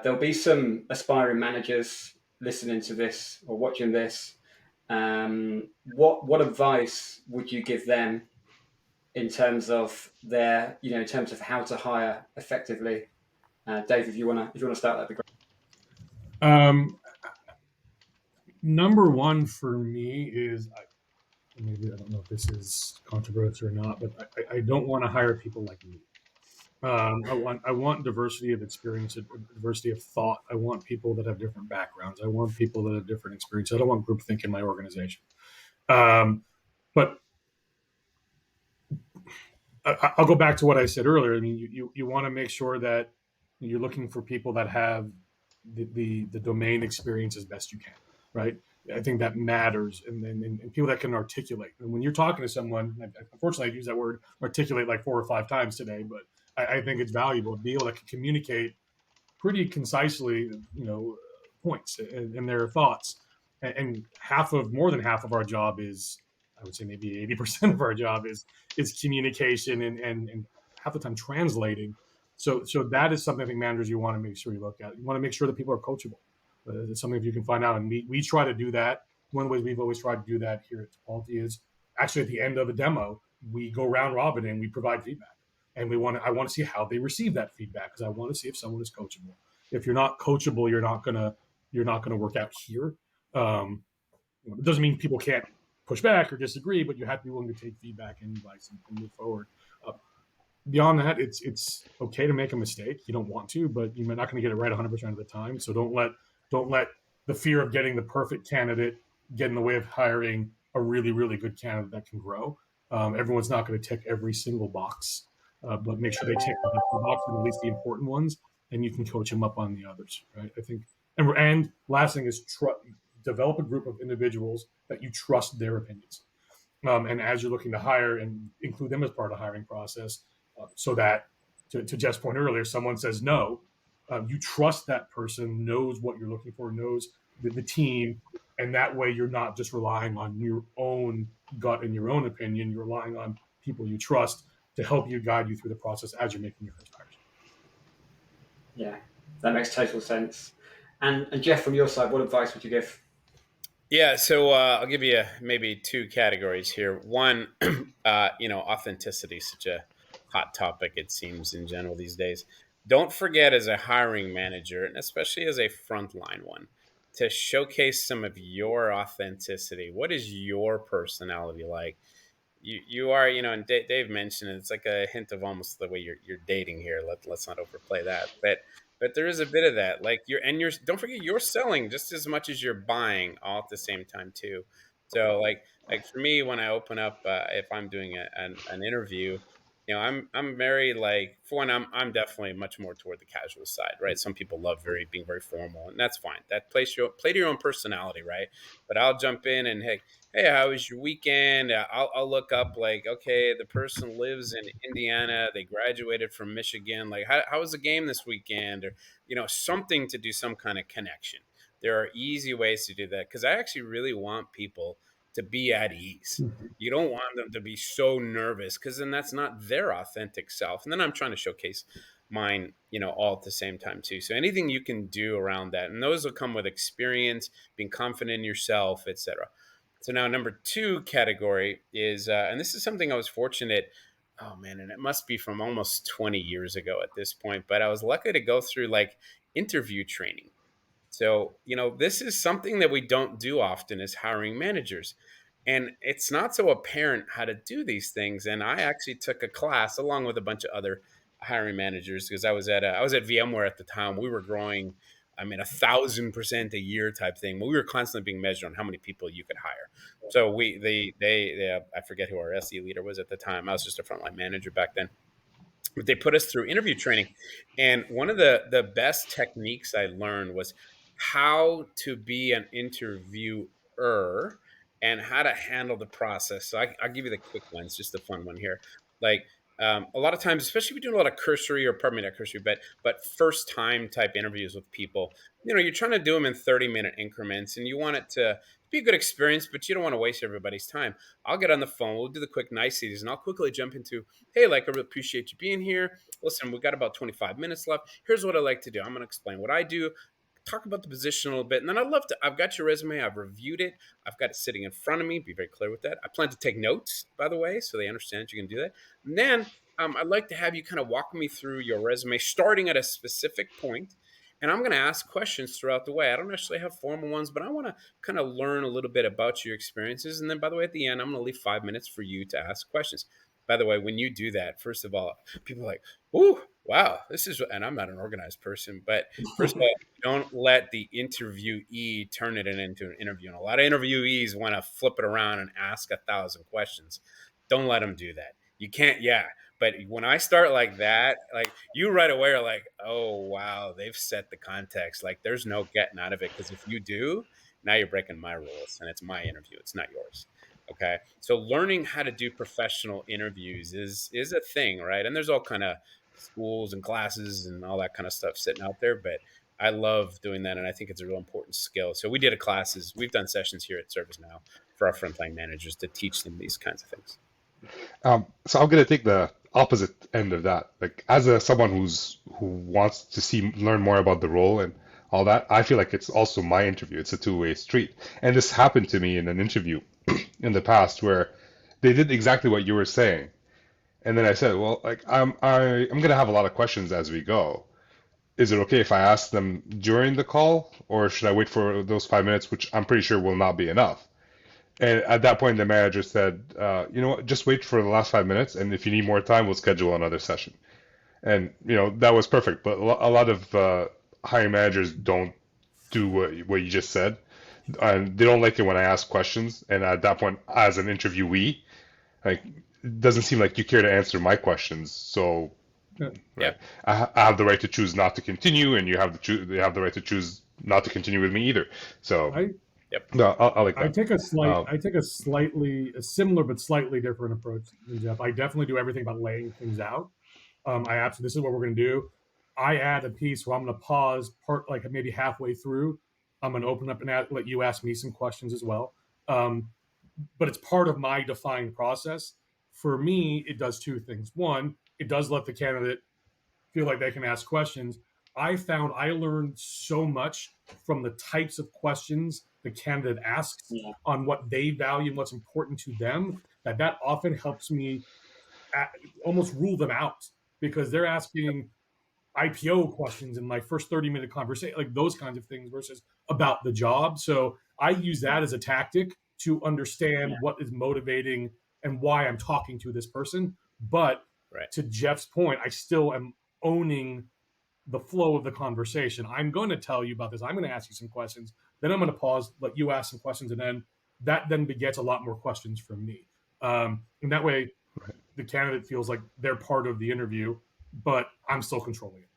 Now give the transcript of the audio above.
There'll be some aspiring managers listening to this or watching this. What advice would you give them in terms of in terms of how to hire effectively? Dave, if you wanna start, that'd be great. Um, Number one for me is maybe I don't know if this is controversial or not, but I don't want to hire people like me. I want diversity of experience, diversity of thought. I want people that have different backgrounds. I want people that have different experience. I don't want groupthink in my organization. Um, but I'll go back to what I said earlier. I mean, you want to make sure that you're looking for people that have the domain experience as best you can, right? I think that matters, and people that can articulate. And when you're talking to someone, unfortunately, I use that word articulate like 4 or 5 times today, but I think it's valuable to be able to communicate pretty concisely, points and their thoughts. And more than half of our job is, I would say maybe 80% of our job is communication and half the time translating. So that is something I think managers you want to make sure you look at. You want to make sure that people are coachable. It's something that you can find out, and we try to do that. One of the ways we've always tried to do that here at Tipalti is actually at the end of a demo, we go round robin and we provide feedback, and I want to see how they receive that feedback because I want to see if someone is coachable. If you're not coachable, you're not gonna work out here. Um, it doesn't mean people can't push back or disagree, but you have to be willing to take feedback and advice and move forward. Uh, Beyond that, it's okay to make a mistake. You don't want to, but you're not going to get it right 100% of the time. So don't let the fear of getting the perfect candidate get in the way of hiring a really really good candidate that can grow. Everyone's not going to tick every single box, but make sure they tick the box and at least the important ones, and you can coach them up on the others. Right? I think. And last thing is develop a group of individuals that you trust their opinions. And as you're looking to hire and include them as part of the hiring process, so that to Jeff's point earlier, someone says no, you trust that person knows what you're looking for, knows the team, and that way you're not just relying on your own gut and your own opinion. You're relying on people you trust to help you guide you through the process as you're making your first hires. Yeah, that makes total sense. And Jeff, from your side, what advice would you give? Yeah, so I'll give you maybe two categories here. One, authenticity is such a hot topic, it seems, in general these days. Don't forget, as a hiring manager, and especially as a frontline one, to showcase some of your authenticity. What is your personality like? You are, and Dave mentioned it, it's like a hint of almost the way you're dating here. Let's not overplay that, but there is a bit of that, like you're don't forget you're selling just as much as you're buying all at the same time too. So like for me, when I open up, if I'm doing an interview, I'm very, like, for one, I'm definitely much more toward the casual side, right? Some people love being very formal, and that's fine. That play to your own personality, right? But I'll jump in and, hey, how was your weekend? I'll look up, like, okay, the person lives in Indiana. They graduated from Michigan. Like, how was the game this weekend? Or, something to do some kind of connection. There are easy ways to do that because I actually really want people to be at ease. You don't want them to be so nervous because then that's not their authentic self. And then I'm trying to showcase mine, all at the same time too. So anything you can do around that, and those will come with experience, being confident in yourself, etc. So now number two category is, and this is something I was fortunate. Oh man, and it must be from almost 20 years ago at this point, but I was lucky to go through like interview training. So, this is something that we don't do often as hiring managers. And it's not so apparent how to do these things. And I actually took a class along with a bunch of other hiring managers because I was at VMware at the time. We were growing, I mean, 1,000% a year type thing. We were constantly being measured on how many people you could hire. So I forget who our SE leader was at the time. I was just a frontline manager back then. But they put us through interview training, and one of the best techniques I learned was how to be an interviewer and how to handle the process. So I'll give you the quick ones, just a fun one here. Like, a lot of times, especially if you're doing a lot of cursory, or pardon me, not cursory, but first time type interviews with people, you're trying to do them in 30-minute increments, and you want it to be a good experience, but you don't want to waste everybody's time. I'll get on the phone, we'll do the quick niceties, and I'll quickly jump into, hey, like, I really appreciate you being here. Listen, we've got about 25 minutes left. Here's what I like to do. I'm going to explain what I do, talk about the position a little bit, and then I've got your resume, I've reviewed it, I've got it sitting in front of me. Be very clear with that. I plan to take notes, by the way, so they understand that you can do that. And then I'd like to have you kind of walk me through your resume, starting at a specific point, and I'm going to ask questions throughout the way. I don't necessarily have formal ones, but I want to kind of learn a little bit about your experiences. And then, by the way, at the end, I'm going to leave 5 minutes for you to ask questions. By the way, when you do that, first of all, people are like, "Ooh, wow, this is," and I'm not an organized person, but first of all, don't let the interviewee turn it into an interview. And a lot of interviewees want to flip it around and ask 1,000 questions. Don't let them do that. You can't, yeah. But when I start like that, like, you right away are like, oh, wow, they've set the context. Like, there's no getting out of it. Because if you do, now you're breaking my rules, and it's my interview. It's not yours. Okay. So learning how to do professional interviews is a thing, right? And there's all kind of schools and classes and all that kind of stuff sitting out there. But I love doing that, and I think it's a real important skill. So we did we've done sessions here at ServiceNow for our frontline managers to teach them these kinds of things. So I'm gonna take the opposite end of that. Like, as someone who wants to learn more about the role and all that, I feel like it's also my interview. It's a two-way street. And this happened to me in an interview in the past where they did exactly what you were saying. And then I said, well, like, I'm gonna have a lot of questions as we go. Is it okay if I ask them during the call, or should I wait for those 5 minutes, which I'm pretty sure will not be enough? And at that point, the manager said, you know what, just wait for the last 5 minutes, and if you need more time, we'll schedule another session. And, that was perfect. But a lot of hiring managers don't do what you just said. And they don't like it when I ask questions. And at that point, as an interviewee, like, it doesn't seem like you care to answer my questions. So, Yeah. right, I have the right to choose not to continue, and they have the right to choose not to continue with me either. So, Yep. no, I like that. I take a similar but slightly different approach than Jeff. I definitely do everything about laying things out. This is what we're going to do. I add a piece where I'm going to pause like maybe halfway through. I'm going to open up and let you ask me some questions as well. But it's part of my defined process. For me, it does two things. One, it does let the candidate feel like they can ask questions. I found I learned so much from the types of questions the candidate asks on what they value and what's important to them, that often helps me almost rule them out, because they're asking IPO questions in my first 30-minute conversation, like those kinds of things versus about the job. So I use that as a tactic to understand what is motivating and why I'm talking to this person. But to Jeff's point, I still am owning the flow of the conversation. I'm going to tell you about this. I'm going to ask you some questions. Then I'm going to pause, let you ask some questions, and then that begets a lot more questions from me. And that way, the candidate feels like they're part of the interview, but I'm still controlling it.